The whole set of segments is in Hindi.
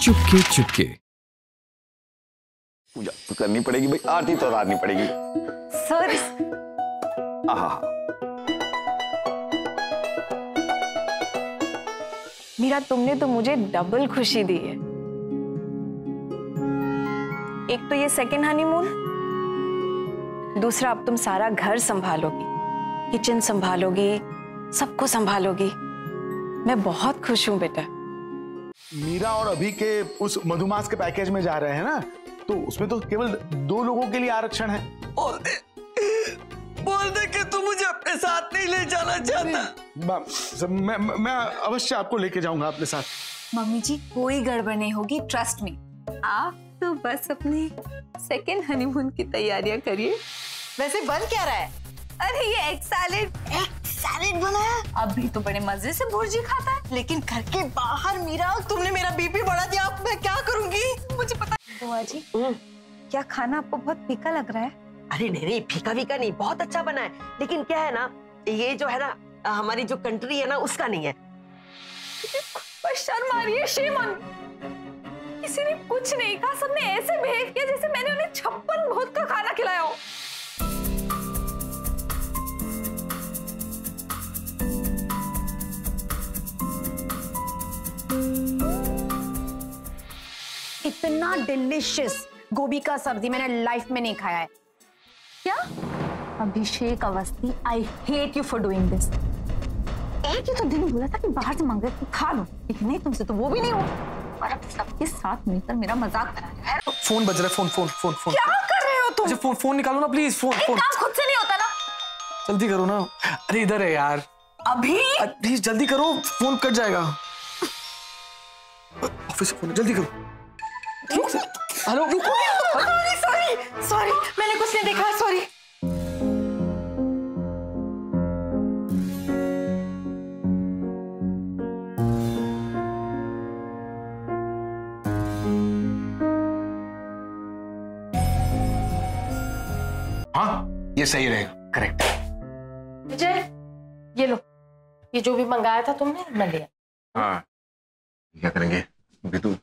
चुपके चुपके। पूजा तो करनी पड़ेगी भाई, आरती तो उतारनी पड़ेगी। सर मीरा, तुमने तो मुझे डबल खुशी दी है। एक तो ये सेकंड हनीमून, दूसरा अब तुम सारा घर संभालोगी, किचन संभालोगी, सबको संभालोगी। मैं बहुत खुश हूं बेटा। मीरा और अभी के उस मधुमास के पैकेज में जा रहे हैं ना, तो उसमें तो केवल 2 लोगों के लिए आरक्षण है। बोल दे कि तू मुझे अपने साथ नहीं ले जाना चाहता। मैं अवश्य आपको लेके जाऊंगा अपने साथ। मम्मी जी कोई गड़बड़ नहीं होगी, ट्रस्ट मी। आप तो बस अपने सेकेंड हनीमून की तैयारियां करिए। वैसे बन क्या रहा है? अरे ये एग सैलेड बना है। अभी तो बड़े मजे से भुर्जी खाता है। लेकिन घर के बाहर मीरा, तुमने मेरा बीपी बढ़ा दिया। अब मैं क्या करूंगी? मुझे पता। बुआ जी क्या खाना आपको बहुत फीका लग रहा है? अरे नहीं, फीका फीका नहीं, बहुत अच्छा बना है। लेकिन क्या है ना, ये जो है ना, हमारी जो कंट्री है ना, उसका नहीं है। बस शर्म आ रही है, शेम ऑन। किसी ने कुछ नहीं कहा, सबने ऐसे बिहेव किया जैसे मैंने उन्हें 56 भूत का खाना खिलाया हो। इतना डिलिशियस गोभी का सब्जी मैंने लाइफ में नहीं खाया है। क्या? Abhishek Awasthi, I hate you for doing this. एक ही तो दिन बोला था कि बाहर से मंगा के खा लो, लेकिन नहीं, तुमसे तो वो भी नहीं हुआ। और अब सबके साथ मिलकर मेरा मजाक बना रहे हो। फोन बज रहा है, फोन फोन फोन फोन। क्या कर रहे हो तुम? अच्छा फोन निकालो ना प्लीज। फोन काम खुद से नहीं होता ना। जल्दी करो ना। अरे इधर है यार। अभी प्लीज जल्दी करो, फोन कट जाएगा। ऑफिस से फोन, जल्दी करो। हेलो। सॉरी, मैंने कुछ नहीं देखा, सॉरी। हाँ ये सही रहेगा, करेक्ट। विजय ये लो, ये जो भी मंगाया था तुमने मैं लिया। हाँ क्या करेंगे अभी? तू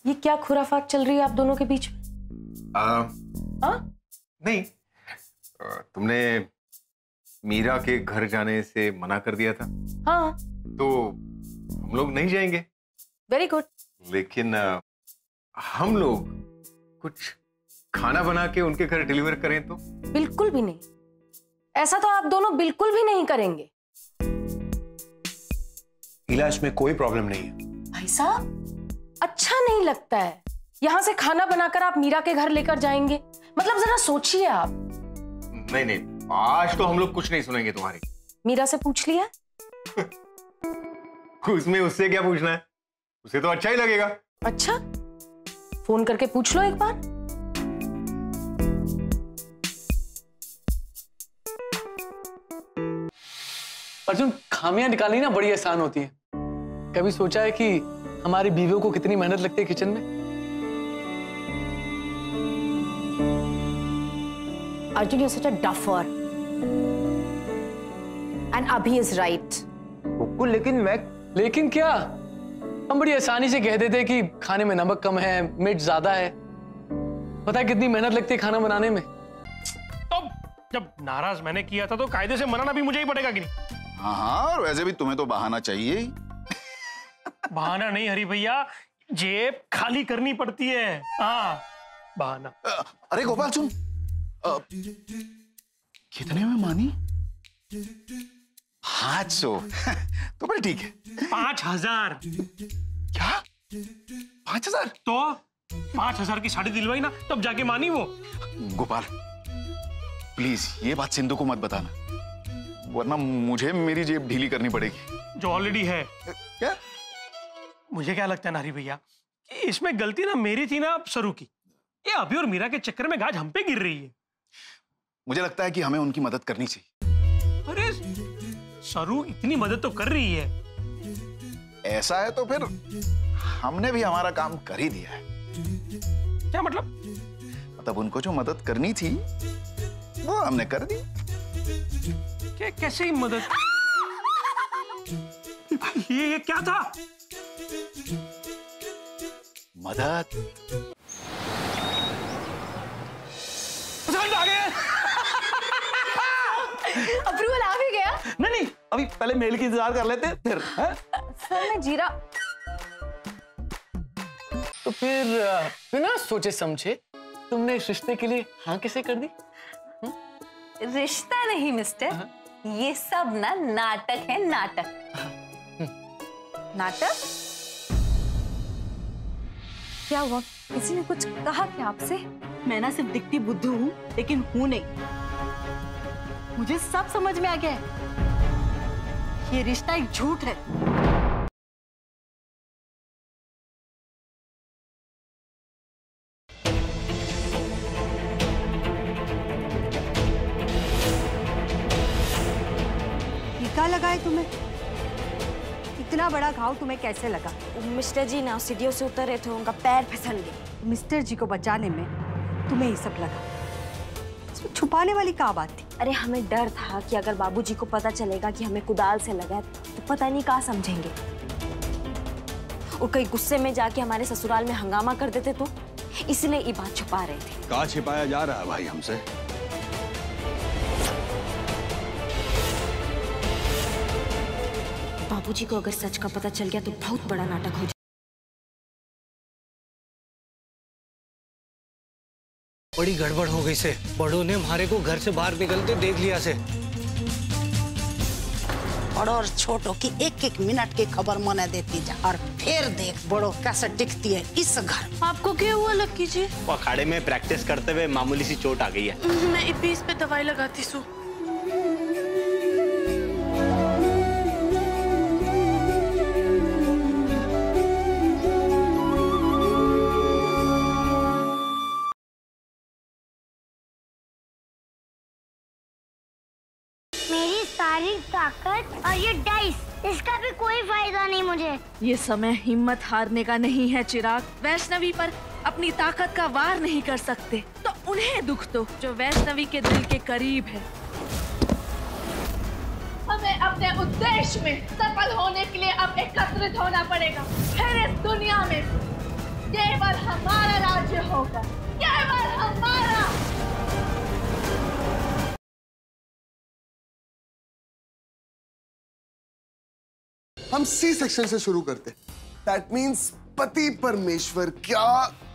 ये क्या खुराफात चल रही है आप दोनों के बीच में? नहीं, तुमने मीरा के घर जाने से मना कर दिया था। हाँ तो हम लोग नहीं जाएंगे। Very good. लेकिन हम लोग कुछ खाना बना के उनके घर डिलीवर करें तो? बिल्कुल भी नहीं, ऐसा तो आप दोनों बिल्कुल भी नहीं करेंगे। इलाज में कोई प्रॉब्लम नहीं है। भाई साहब अच्छा नहीं लगता है, यहां से खाना बनाकर आप मीरा के घर लेकर जाएंगे, मतलब जरा सोचिए आप। नहीं नहीं, आज तो हम लोग कुछ नहीं सुनेंगे तुम्हारी। मीरा से पूछ लिया? उसमें उससे क्या पूछना है, उसे तो अच्छा ही लगेगा। अच्छा फोन करके पूछ लो एक बार। अर्जुन, खामियां निकालनी ना बड़ी आसान होती है। कभी सोचा है कि हमारी बीवियों को कितनी मेहनत लगती है किचन में? Arjun, you're such a duffer. And Abhi is right. लेकिन क्या? हम बड़ी आसानी से कह देते कि खाने में नमक कम है, मिर्च ज्यादा है। पता है कितनी मेहनत लगती है खाना बनाने में? तो जब नाराज मैंने किया था तो कायदे से मनाना भी मुझे ही पड़ेगा कि नहीं? हाँ, और वैसे भी तुम्हें तो बहाना चाहिए ही। बहाना नहीं हरी भैया, जेब खाली करनी पड़ती है। हाँ बहाना। अरे गोपाल सुन, कितने में मानी? 500। तो बड़े ठीक है। 5000। क्या? 5000? तो 5000 की साड़ी दिलवाई ना, तब जाके मानी वो। गोपाल प्लीज ये बात सिंधु को मत बताना, वरना मुझे मेरी जेब ढीली करनी पड़ेगी। जो ऑलरेडी है। क्या? मुझे क्या लगता है नारी भैया कि इसमें गलती ना मेरी थी ना सरू की। ये अभी और मीरा के चक्कर में गाज हम पे गिर रही है। मुझे लगता है कि हमें उनकी मदद करनी चाहिए। अरे सरू इतनी मदद तो कर रही है। ऐसा है तो फिर हमने भी हमारा काम कर ही दिया है। क्या मतलब? मतलब उनको जो मदद करनी थी वो हमने कर दी। कैसे ही मदद? ये क्या था? मदद। आ गए। अप्रूवल आ भी गया? नहीं, अभी पहले मेल की इंतजार कर लेते फिर। सर मैं जीरा। तो फिर बिना सोचे समझे तुमने इस रिश्ते के लिए हाँ कैसे कर दी? रिश्ता नहीं मिस्टर, ये सब ना नाटक है, नाटक। नाटक? क्या हुआ? किसी ने कुछ कहा क्या आपसे? मैं ना सिर्फ दिखती बुद्धू हूँ, लेकिन हूँ नहीं। मुझे सब समझ में आ गया है। ये रिश्ता एक झूठ है। टीका लगा है तुम्हें? इतना बड़ा घाव तुम्हें कैसे लगा? मिस्टर जी ना सीढ़ियों से उतर रहे थे, उनका पैर फिसल गया। मिस्टर जी को बचाने में तुम्हें ये सब लगा? इसमें छुपाने वाली क्या बात थी? अरे हमें डर था कि अगर बाबूजी को पता चलेगा कि हमें कुदाल से लगा तो पता नहीं क्या समझेंगे। वो कहीं गुस्से में जाके हमारे ससुराल में हंगामा कर देते तो इसलिए ये बात छुपा रहे थे। क्या छिपाया जा रहा है भाई हमसे? बाबूजी को अगर सच का पता चल गया तो बहुत बड़ा नाटक हो जाएगा। बड़ी गड़बड़ हो गई से बड़ों ने हमारे को घर से बाहर निकलते देख लिया से। बड़ों और छोटों की एक एक मिनट की खबर मना देती जा, और फिर देख बड़ों कैसे टिकती है इस घर। आपको क्या हुआ लक्की जी? वो अखाड़े में प्रैक्टिस करते हुए मामूली सी चोट आ गई है। मैं इस पे दवाई लगाती सू। मेरी सारी ताकत और ये डाइस, इसका भी कोई फायदा नहीं मुझे। ये समय हिम्मत हारने का नहीं है चिराग। वैष्णवी पर अपनी ताकत का वार नहीं कर सकते तो उन्हें दुख दो जो वैष्णवी के दिल के करीब है। हमें अपने उद्देश्य में सफल होने के लिए अब एकत्रित होना पड़ेगा। फिर इस दुनिया में केवल हमारा राज्य होगा, केवल हमारा। हम सी सेक्शन से शुरू करते। दैट मीन्स पति परमेश्वर क्या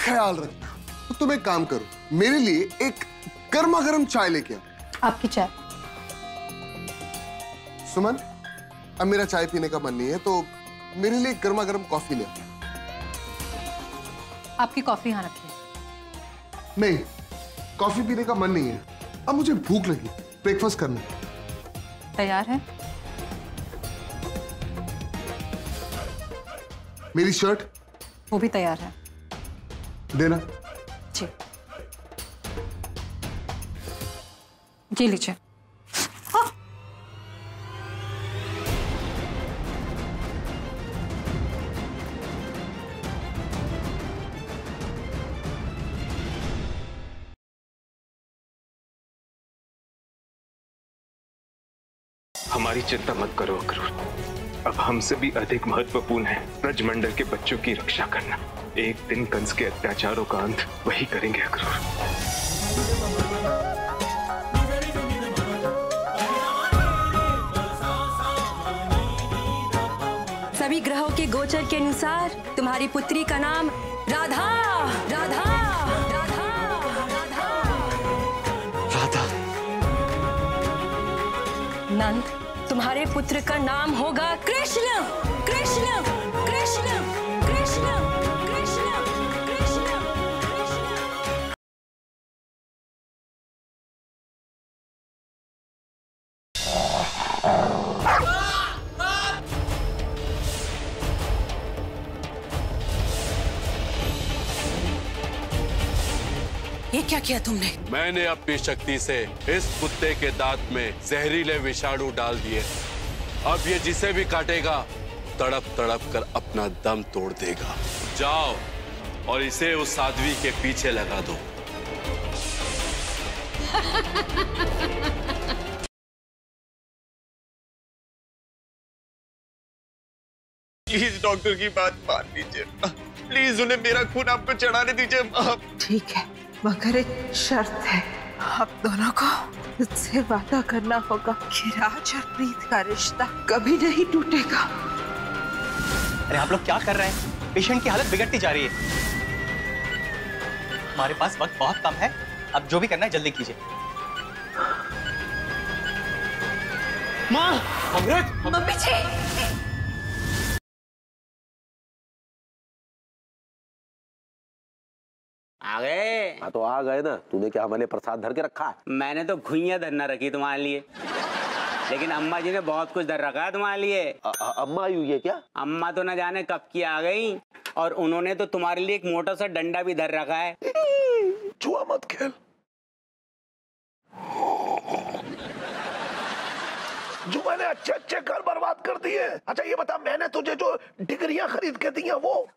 ख्याल रखना। तो तुम एक काम करो, मेरे लिए एक गर्मा गर्म चाय लेके आओ। आपकी चाय? सुमन, अब मेरा चाय पीने का मन नहीं है, तो मेरे लिए गर्मा गर्म कॉफी ले आओ। आपकी कॉफी यहाँ रखिए। नहीं, कॉफी पीने का मन नहीं है, अब मुझे भूख लगी, ब्रेकफास्ट करना। तैयार है? मेरी शर्ट? वो भी तैयार है। देना। जी जी लीजिए। हमारी चिंता मत करो अक्रूर। अब हमसे भी अधिक महत्वपूर्ण है ब्रजमंडल के बच्चों की रक्षा करना। एक दिन कंस के अत्याचारों का अंत वही करेंगे अक्रूर। सभी ग्रहों के गोचर के अनुसार तुम्हारी पुत्री का नाम राधा राधा राधा राधा। नंद, तुम्हारे पुत्र का नाम होगा कृष्ण कृष्ण कृष्ण कृष्ण कृष्ण कृष्ण। ये क्या किया तुमने? मैंने अपनी शक्ति से इस कुत्ते के दांत में जहरीले विषाणु डाल दिए। अब ये जिसे भी काटेगा तड़प तड़प कर अपना दम तोड़ देगा। जाओ और इसे उस साध्वी के पीछे लगा दो। प्लीज डॉक्टर की बात मान लीजिए, प्लीज उन्हें मेरा खून आपको चढ़ाने दीजिए। ठीक है, मगर एक शर्त है, आप दोनों को मुझसे वादा करना होगा कि राज और प्रीत का रिश्ता कभी नहीं टूटेगा। अरे आप लोग क्या कर रहे हैं? पेशेंट की हालत बिगड़ती जा रही है। हमारे पास वक्त बहुत कम है, अब जो भी करना है जल्दी कीजिए। माँ, अमृत, मम्मी जी। आ गए? हाँ तो आ गए ना। तूने क्या हमारे प्रसाद धर के रखा है? मैंने तो घुइयां धरना रखी तुम्हारे लिए, लेकिन अम्मा जी ने बहुत कुछ धर रखा है तुम्हारे लिए। अम्मा आई हुई है क्या? अम्मा तो न जाने कब की आ गई, और उन्होंने तो तुम्हारे लिए एक मोटा सा डंडा भी धर रखा है। जुआ मत खेल, जो मैंने अच्छे अच्छे घर बर्बाद कर दिए। अच्छा ये बता, मैंने तुझे जो डिग्रियां खरीद के दी हैं वो